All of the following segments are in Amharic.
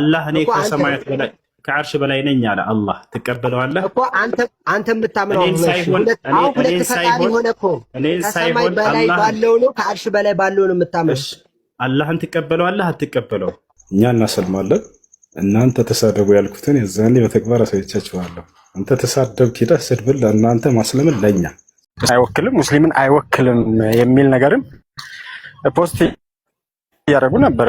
አላህ እኔ ከሰማያት በላይ ከዓርሽ በላይ ነኝ አለ አላህ። ትቀበለዋለህ እኮ አንተ የምታምነው ሁለት ፈጣሪ ሆነ እኮ ከሰማይ በላይ ባለው ነው ከዓርሽ በላይ ባለው ነው የምታምነው። አላህን ትቀበለዋለህ አትቀበለው? እኛ እናሰልማለን እናንተ ተሳደቡ ያልኩትን የዛኔ በተግባር አሳይቻችኋለሁ። አንተ ተሳደብክ ሄደህ ስድብን ለእናንተ ማስለምን ለኛ አይወክልም ሙስሊምን አይወክልም የሚል ነገርም ፖስት ያደረጉ ነበር።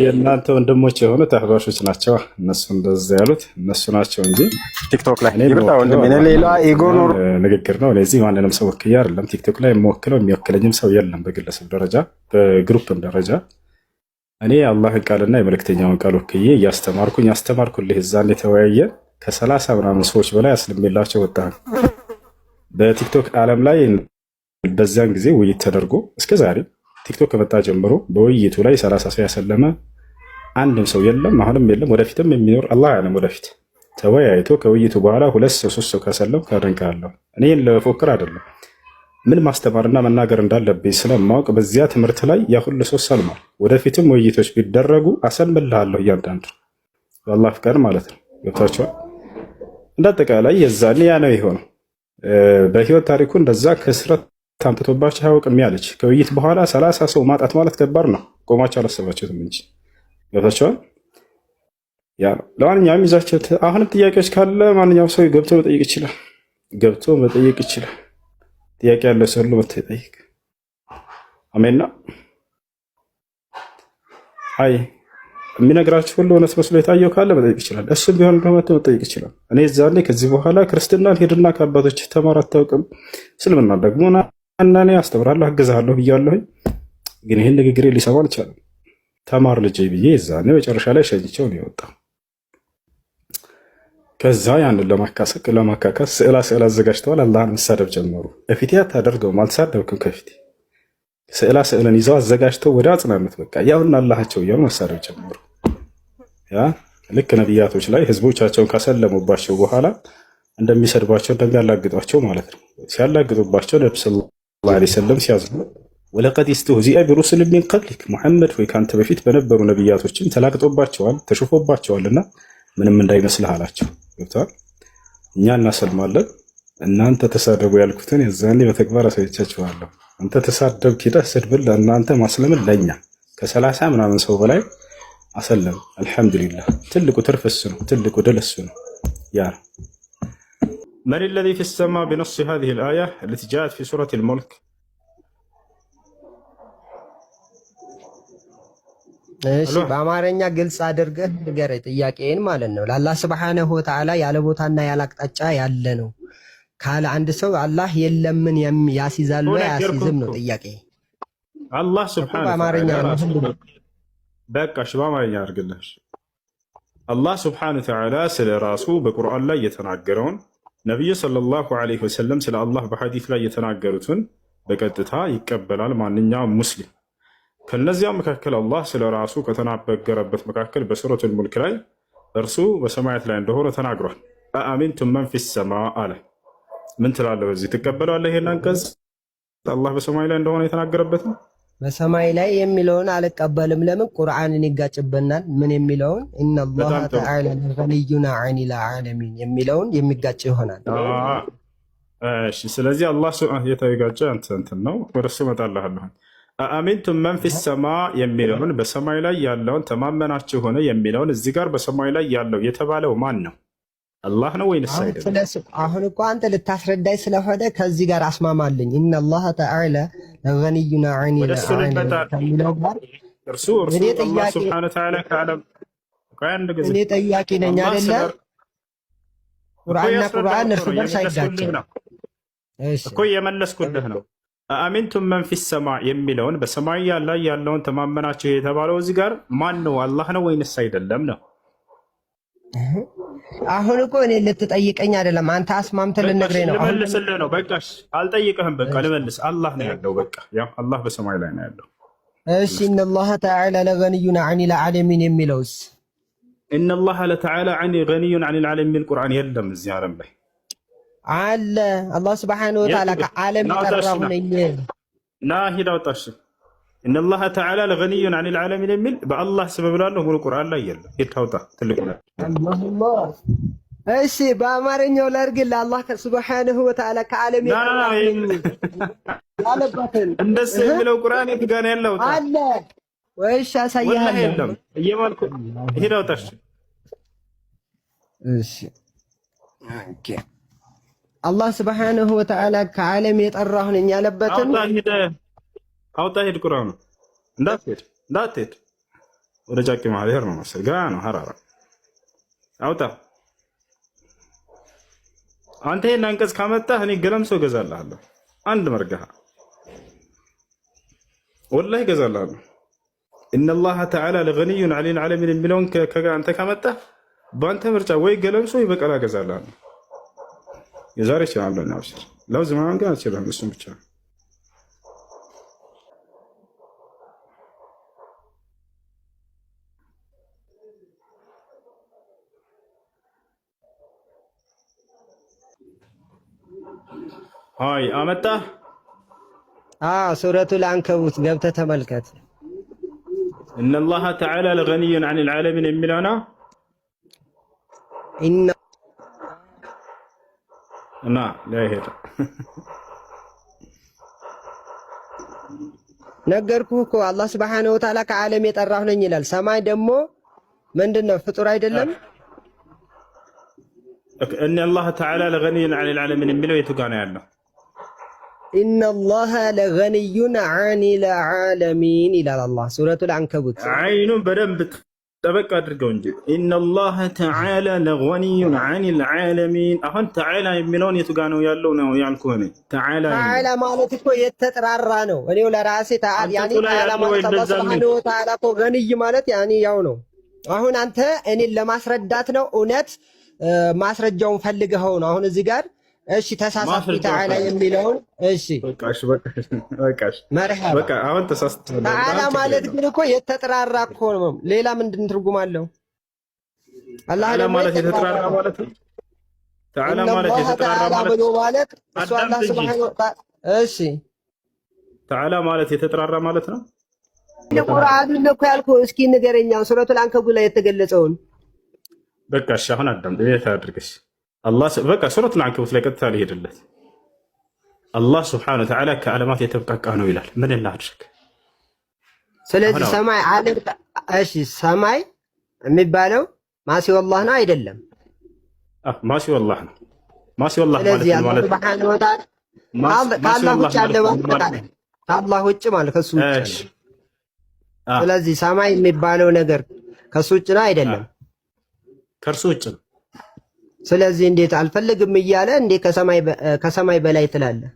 የእናንተ ወንድሞች የሆኑ አህባሾች ናቸው እነሱ እንደዛ ያሉት እነሱ ናቸው እንጂ ቲክቶክ ላይ ይብጣው ሌላ ኢጎኖር ንግግር ነው። ለዚህ ማንንም ሰው ወክዬ አይደለም ቲክቶክ ላይ የምወክለው የሚወክለኝም ሰው የለም። በግለሰብ ደረጃ በግሩፕም ደረጃ እኔ አላህን ቃልና የመልእክተኛውን ቃል ወክዬ እያስተማርኩኝ አስተማርኩልህ። እዛን የተወያየ ከ30 ምናምን ሰዎች በላይ አስልሜላቸው ወጣ። በቲክቶክ ዓለም ላይ በዚያን ጊዜ ውይይት ተደርጎ እስከ ዛሬ ቲክቶክ ከመጣ ጀምሮ በውይይቱ ላይ 30 ሰው ያሰለመ አንድም ሰው የለም፣ አሁንም የለም፣ ወደፊትም የሚኖር አላህ ያለም። ወደፊት ተወያይቶ ከውይይቱ በኋላ 2 ሰው 3 ሰው ካሰለም ካደንቃለሁ። እኔን ለፎክር አይደለም ምን ማስተማርና መናገር እንዳለብኝ ስለማወቅ በዚያ ትምህርት ላይ ያ ሁሉ ሰው ሰልሟል። ወደፊትም ውይይቶች ቢደረጉ አሰልምልሃለሁ እያንዳንዱ በአላህ ፍቃድ ማለት ነው። ገብታችኋል? እንዳጠቃላይ የዛኔ ያ ነው የሆነው። በህይወት ታሪኩ እንደዛ ከስረት ታምጥቶባቸው አያውቅም ያለች ከውይይት በኋላ 30 ሰው ማጣት ማለት ከባድ ነው። ቆማቸው አላሰባችሁትም እንጂ ገብታችኋል? ያ ነው። ለማንኛውም ይዛችሁት አሁንም ጥያቄዎች ካለ ማንኛውም ሰው ገብቶ መጠየቅ ይችላል። ጥያቄ ያለ ሰው ሁሉ መጥቶ ይጠይቅ። አሜንና አይ የሚነግራችሁ ሁሉ እውነት መስሎ የታየው ካለ መጠየቅ ይችላል። እሱም ቢሆን መጥቶ መጠየቅ ይችላል። እኔ ዛኔ ከዚህ በኋላ ክርስትናን ሄድና ከአባቶች ተማር አታውቅም፣ እስልምና ደግሞ እኔ አስተምራለሁ አግዛለሁ ብያለሁኝ። ግን ይህን ንግግሬ ሊሰማ አልቻለም። ተማር ልጄ ብዬ ዛኔ መጨረሻ ላይ ሸኝቸው ነው የወጣው። ከዛ ያንን ለማካካስ ስዕል አዘጋጅተዋል። አላህን መሳደብ ጀመሩ። በፊት አታደርገውም አልተሳደብክም። ከፊት ስዕልን ይዘው አዘጋጅተው ወደ አጽናኑት። በቃ ያውና አላሃቸው እያሉ መሳደብ ጀመሩ። ያ ልክ ነቢያቶች ላይ ህዝቦቻቸውን ካሰለሙባቸው በኋላ እንደሚሰድቧቸው እንደሚያላግጧቸው ማለት ነው። ሲያላግጡባቸው ነብዩ ሰለላሁ ዐለይሂ ወሰለም ሲያዝኑ ወለቀድ ኢስተህዚአ ቢሩሱሊን ሚን ቀብሊክ ሙሐመድ ወይ ካንተ በፊት በነበሩ ነቢያቶችም ተላግጦባቸዋል ተሽፎባቸዋልና ምንም እንዳይመስልህ አላቸው። ገብቷል? እኛ እናሰልማለን እናንተ ተሳደቡ ያልኩትን የዛኔ በተግባር አሳይቻችኋለሁ። አንተ ተሳደብክ ሄደህ ስድብን ለእናንተ ማስለምን ለኛ ከ30 ምናምን ሰው በላይ አሰለም። አልሐምዱሊላህ ትልቁ ትርፍ እሱ ነው። ትልቁ ድል እሱ ነው። ያ من الذي في السماء بنص هذه الآية التي جاءت في سورة الملك؟ እሺ በአማርኛ ግልጽ አድርገህ ንገረኝ ጥያቄን ማለት ነው። ለአላህ Subhanahu Wa Ta'ala ያለ ቦታና ያለ አቅጣጫ ያለ ነው ካለ አንድ ሰው አላህ የለምን ያስይዛል ወይ ያስይዝም ነው ጥያቄ። አላህ Subhanahu Wa Ta'ala በቃሽ በአማርኛ አድርግልሽ። አላህ Subhanahu Wa Ta'ala ስለ ራሱ በቁርአን ላይ የተናገረውን ነብዩ ሰለላሁ ዐለይሂ ወሰለም ስለ አላህ በሐዲስ ላይ የተናገሩትን በቀጥታ ይቀበላል ማንኛውም ሙስሊም። ከነዚያ መካከል አላህ ስለ ራሱ ከተናገረበት መካከል በሱረቱል ሙልክ ላይ እርሱ በሰማያት ላይ እንደሆነ ተናግሯል። አአሚንቱም መን ፊስ ሰማ አለ። ምን ትላለህ? በዚህ ትቀበለዋለህ? ይሄን አንቀጽ አላህ በሰማይ ላይ እንደሆነ የተናገረበት ነው። በሰማይ ላይ የሚለውን አልቀበልም። ለምን? ቁርአንን ይጋጭብናል። ምን የሚለውን ኢነላህ ተዓላ ገኒዩን ዐኒል ዓለሚን የሚለውን የሚጋጭ ይሆናል። እሺ፣ ስለዚህ አላህ የተጋጨ እንትን ነው። ወደሱ እመጣልሃለሁ። አአሚንቱም መን ፊስ ሰማ የሚለውን በሰማይ ላይ ያለውን ተማመናችሁ ሆነ የሚለውን እዚህ ጋር በሰማይ ላይ ያለው የተባለው ማን ነው? አላህ ነው ወይንስ አይደለም? አሁን እኮ አንተ ልታስረዳይ ስለሆነ ከዚህ ጋር አስማማልኝ። ኢነላህ ተዓላ ገኒዩን ዐኒል ዓለሚን ከሚለው ጋር እርሱ አላህ ሱብሓነሁ ወተዓላ ከዓለም እኔ ጠያቂ ነኝ አይደለ? ቁርአንና ቁርአን እርስ በርስ አይጋጭም እኮ የመለስኩልህ ነው። አአሚንቱም መን ፊስ ሰማ የሚለውን በሰማይ ላይ ያለውን ተማመናችሁ የተባለው እዚህ ጋር ማን ነው? አላህ ነው ወይንስ አይደለም ነው? አሁን እኮ እኔ ልትጠይቀኝ አይደለም፣ አንተ አስማምተህ ልነግረኝ ነው። አሁን ልመልስልህ ነው። በቃሽ፣ አልጠይቅህም። በቃ ልመልስ። አላህ ነው ያለው። በቃ ያው አላህ በሰማይ ላይ ነው ያለው። እሺ ኢነላህ ተዓላ ለገኒዩን ዐኒል ዓለሚን የሚለውስ? ኢነላህ ተዓላ ገኒዩን ዐኒል ዓለሚን ቁርአን የለም እዚህ ዓለም ላይ አለ። አላህ Subhanahu Wa Ta'ala ከዓለም የጠራሁ ነኝ። ና ሂድ አውጣሽ ኢነላህ ተዓላ ለገኒዩን ዐኒል ዓለሚን የሚል በአላህ ስም ብላለሁ ሙሉ ቁርአን ላይ የለም። ይታውጣ ትልቁ ነው። እሺ በአማርኛው ላድርግልህ። አላህ ሱብሓነሁ ወተዓላ ከዓለም ያለበትን እንደሱ የሚለው ቁርአን የት ጋር ነው ያለው? አለ ወይስ አሳያለሁ? የለም እየማልኩ ሄድ አውጣሽ። እሺ ኦኬ። አላህ ሱብሓነሁ ወተዓላ ከዓለም የጠራሁ ነኝ ያለበትን አውጣ ሂድ። ቁርአኑ እንዳትሄድ ወደ ጫቂ ማህደር ነው መሰል ገና ነው ሐራራ አውጣ። አንተ ይሄን አንቀጽ ካመጣህ እኔ ገለምሶ እገዛልሃለሁ። አንድ መርገሃ ወላሂ እገዛልሃለሁ። ኢነላህ ተዓላ ለገኒዩን ዐኒል ዓለሚን የሚለውን አንተ ካመጣህ በአንተ ምርጫ ወይ ገለምሶ ወይ በቀላ እገዛልሃለሁ። የዛሬ እችላለሁ እና አብሽር ለውዝ ምናምን ግን አልችልም። እሱን ብቻ አይ አመጣ። ሱረቱል አንከቡት ገብተህ ተመልከት። ኢነላህ ተዓላ ለገኒዩን ዐኒል ዓለሚን የሚለውና እና ለይሄድ ነገርኩህ እኮ አላህ ሱብሓነሁ ወተዓላ ከዓለም የጠራሁ ነኝ ይላል። ሰማይ ደግሞ ምንድነው? ፍጡር አይደለም? ኢነላህ ተዓላ ለገኒዩን ዐኒል ዓለሚን የሚለው የቱ ጋር ነው ያለው? ኢነላህ ለገኒዩን ዐኒል ዓለሚን ይላል አላህ ሱረቱል አንከቡት። አይኑን በደንብ ጠበቅ አድርገው እንጂ ኢነላህ ተዓላ ለገኒዩን ዐኒል ዓለሚን። አሁን ተዓላ የሚለውን የቱ ጋር ነው ያለው ነው ያልኩህ እኔ። ተዓላ ማለት እኮ የተጠራራ ነው። እኔው ለራሴ ያኒ ተዓላ ማለት አላህ ሱብሓነሁ ወተዓላ እኮ ገኒይ ማለት ያኒ ያው ነው። አሁን አንተ እኔን ለማስረዳት ነው እውነት ማስረጃውን ፈልገኸው ነው አሁን እዚህ ጋር እሺ ተሳሳትኩ ተዓላ የሚለውን እሺ በቃሽ መርሐባ በቃ አሁን ተሳሳትኩ። ተዓላ ማለት ግን እኮ የተጠራራ እኮ ነው። ሌላ ምንድን ትርጉም አለው? አላህ ማለት የተጠራራ ማለት ነው። ተዓላ ማለት የተጠራራ ማለት እሱ አላህ ሱብሓነሁ ወተዓላ እሺ ተዓላ ማለት የተጠራራ ማለት ነው። ቁርአኑን እኮ ያልኩህ እስኪ ንገረኛ ሱረቱል አንከቡት ላይ የተገለጸውን። በቃ እሺ አሁን አዳም ደህና አድርገሽ አላህ በቃ ሱረቱል አንከቡት ላይ ቀጥታ ሊሄድለት አላህ ሱብሓነሁ ወተዓላ ከዓለማት የተብቃቃ ነው ይላል። ምን እናድርግ? ስለዚህ ሰማይ ዓለም እሺ ሰማይ የሚባለው ማሲወላህ ነው አይደለም? ማሲወላህ ነው። ማሲወላህ ማለት ሱብሓነሁ ወተዓላ ከአላህ ውጭ ያለ ማለት ከአላህ ውጭ ማለት ከሱ ውጭ። ስለዚህ ሰማይ የሚባለው ነገር ከሱ ውጭ ነው አይደለም? ከእርሱ ውጭ ነው። ስለዚህ እንዴት አልፈልግም እያለ እንዴ ከሰማይ በላይ ትላለህ?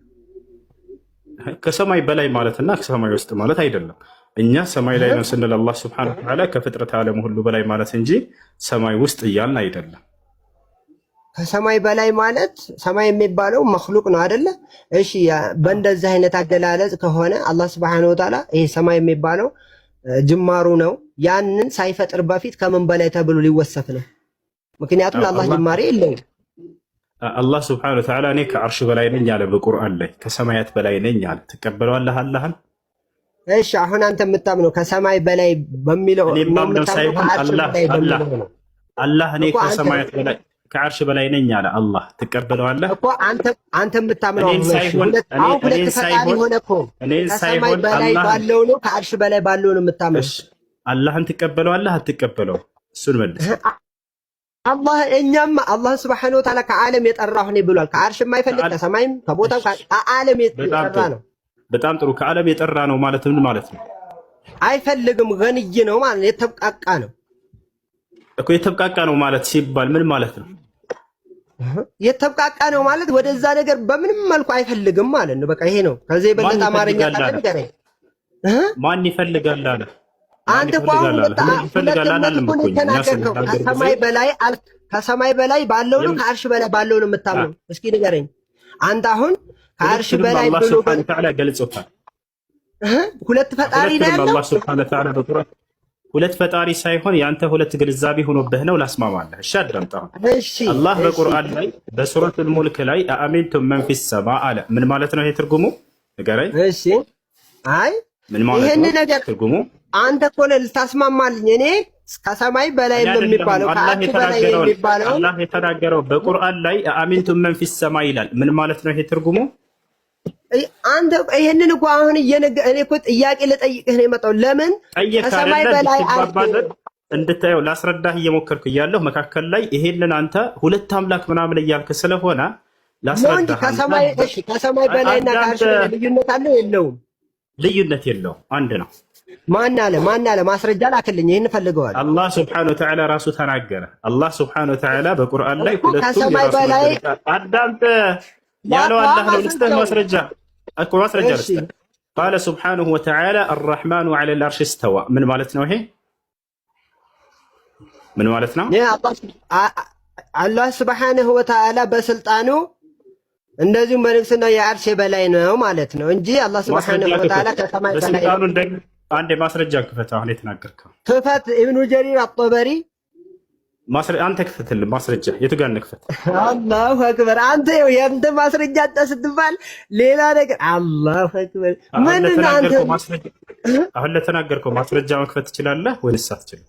ከሰማይ በላይ ማለትና ከሰማይ ውስጥ ማለት አይደለም። እኛ ሰማይ ላይ ነው ስንል አላህ ሱብሓነሁ ወተዓላ ከፍጥረት ዓለም ሁሉ በላይ ማለት እንጂ ሰማይ ውስጥ እያልን አይደለም። ከሰማይ በላይ ማለት ሰማይ የሚባለው መክሉቅ ነው አይደለ? እሺ በእንደዚህ አይነት አገላለጽ ከሆነ አላህ ሱብሓነሁ ወተዓላ ይሄ ሰማይ የሚባለው ጅማሩ ነው። ያንን ሳይፈጥር በፊት ከምን በላይ ተብሎ ሊወሰፍ ነው? ምክንያቱም ለአላህ ጅማሬ የለውም። አላህ ሱብሓነሁ ወተዓላ እኔ ከአርሽ በላይ ነኝ አለ በቁርአን ላይ፣ ከሰማያት በላይ ነኝ አለ። ትቀበለዋለህ አላህን? እሺ አሁን አንተ የምታምነው ከሰማይ በላይ በሚለው እኔ ማምነው ሳይሆን አላህ እኔ ከሰማያት በላይ ከአርሽ በላይ ነኝ አለ አላህ። ትቀበለዋለህ እኮ አንተ የምታምነው ሁለት ፈጣሪ ሆነ እኮ ከሰማይ በላይ ባለው ነው ከአርሽ በላይ ባለው ነው የምታምነው። አላህን ትቀበለዋለህ አትቀበለው? እሱን መልስ። አላህ እኛም አላህ ሱብሓነሁ ወተዓላ ከዓለም የጠራሁ ነኝ ብሏል። ከአርሽ የማይፈልግ ከሰማይም ከቦታው ከዓለም የጠራ ነው። በጣም ጥሩ። ከዓለም የጠራ ነው ማለት ምን ማለት ነው? አይፈልግም ገንይ ነው ማለት ነው። የተብቃቃ ነው እኮ። የተብቃቃ ነው ማለት ሲባል ምን ማለት ነው? የተብቃቃ ነው ማለት ወደዛ ነገር በምንም መልኩ አይፈልግም ማለት ነው። በቃ ይሄ ነው። ከዚህ የበለጠ አማርኛ ካለ ንገረኝ። ማን ይፈልጋል አለ? አንተ ከሰማይ በላይ ባለው ነው ከአርሽ በላይ ባለው ነው የምታምነው? እስኪ ንገረኝ። አንተ አሁን ከአርሽ በላይ ብሎ ገልጾታል። ሁለት ፈጣሪ ነው ያለው አላህ ሱብሓነሁ ወተዓላ በቁርአን። ሁለት ፈጣሪ ሳይሆን ያንተ ሁለት ግንዛቤ ሆኖብህ ነው። ላስማማለህ። እሺ አዳምጣ። አላህ በቁርአን ላይ በሱረቱል ሙልክ ላይ አአሚንቱም መን ፊስ ሰማ አለ። ምን ማለት ነው ይሄ ትርጉሙ? ንገረኝ። እሺ አይ ምን ማለት ይሄን ነው ነገር ትርጉሙ? አንተ እኮ ነህ ልታስማማልኝ። እኔ ከሰማይ በላይ የሚባለው ከአንተ በላይ የሚባለው አላህ የተናገረው በቁርአን ላይ አሚንቱም መን ፊስ ሰማይ ይላል። ምን ማለት ነው ይሄ ትርጉሙ? አንተ ይሄንን እኮ አሁን እኔ እኮ ጥያቄ ልጠይቅህ ነው የመጣው። ለምን ከሰማይ በላይ እንድታየው ላስረዳህ እየሞከርኩ እያለሁ መካከል ላይ ይሄንን አንተ ሁለት አምላክ ምናምን እያልክ ስለሆነ ላስረዳህ። ከሰማይ በላይና ከአርሽ በላይ ልዩነት አለው የለውም? ልዩነት የለውም፣ አንድ ነው። ማን አለ? ማስረጃ ላክልኝ። ይሄን ፈልገዋል። አላህ Subhanahu Wa Ta'ala ራሱ ተናገረ። አላህ Subhanahu Wa Ta'ala በቁርአን ላይ ሁለቱም ከሰማይ በላይ አዳምጥ ያለው አላህ ነው። ልስጥህ ማስረጃ እኮ ማስረጃ ልስጥህ። ቃለ Subhanahu Wa Ta'ala الرحمن على العرش استوى። ምን ማለት ነው ይሄ? ምን ማለት ነው? አላህ Subhanahu Wa Ta'ala በስልጣኑ እንደዚሁም በንግስናው የአርሽ በላይ ነው ማለት ነው እንጂ አላህ Subhanahu Wa Ta'ala ከሰማይ በላይ አንድ ማስረጃ ክፈት። አሁን የተናገርከው ክፈት። ኢብኑ ጀሪር አጠበሪ አንተ ክፈትልን ማስረጃ። የቱ ጋር እንክፈት? አላሁ አክበር። አንተ የእንተ ማስረጃ አጣስትባል ሌላ ነገር። አላሁ አክበር። ምን አንተ አሁን ለተናገርከው ማስረጃ መክፈት ትችላለህ ወይስ አትችልም?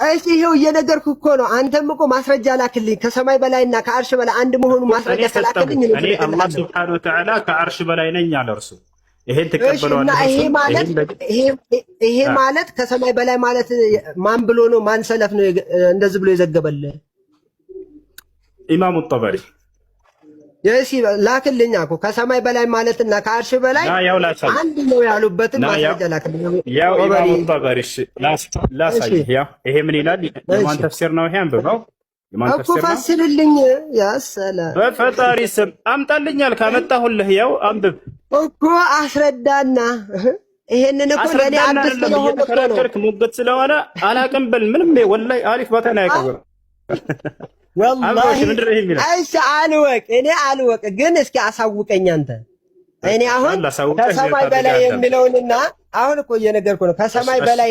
እሺ ይሄው እየነገርኩህ እኮ ነው። አንተም እኮ ማስረጃ ላክልኝ። ከሰማይ በላይና ከአርሽ በላይ አንድ መሆኑ ማስረጃ ስላክልኝ ነው። እኔ አላህ Subhanahu Wa Ta'ala ከአርሽ በላይ ነኝ አለ እርሱ። ይሄን ተቀበለዋለህ? ይሄ ማለት ከሰማይ በላይ ማለት ማን ብሎ ነው? ማን ሰለፍ ነው እንደዚህ ብሎ የዘገበልህ? ኢማሙ ጠበሪ። የሲ ላክልኝ እኮ ከሰማይ በላይ ማለትና ከአርሽ በላይ አንድ ነው ያሉበትን ማስረጃ ላክልኝ። ያው ኢማሙ ጠበሪ ላሳይ። ያው ይሄ ምን ይላል? የማን ተፍሲር ነው ይሄ? አንብበው። የማን ተፍሲር ነው? ፈስርልኝ። ያ ሰላም በፈጣሪ ስም አምጣልኛል። ካመጣሁልህ ያው አንብብ እኮ አስረዳና። ይሄንን እኮ ለኔ አዲስ ስለሆነ ተከራከርክ ሙገት ስለሆነ አላቅም በል። ምንም ወላሂ አሪፍ ባታና ያቀበረ ወላሂ አይሻ አልወቅ። እኔ አልወቅ ግን እስኪ አሳውቀኝ አንተ። እኔ አሁን ከሰማይ በላይ የሚለውንና አሁን እኮ እየነገርኩ ነው ከሰማይ በላይ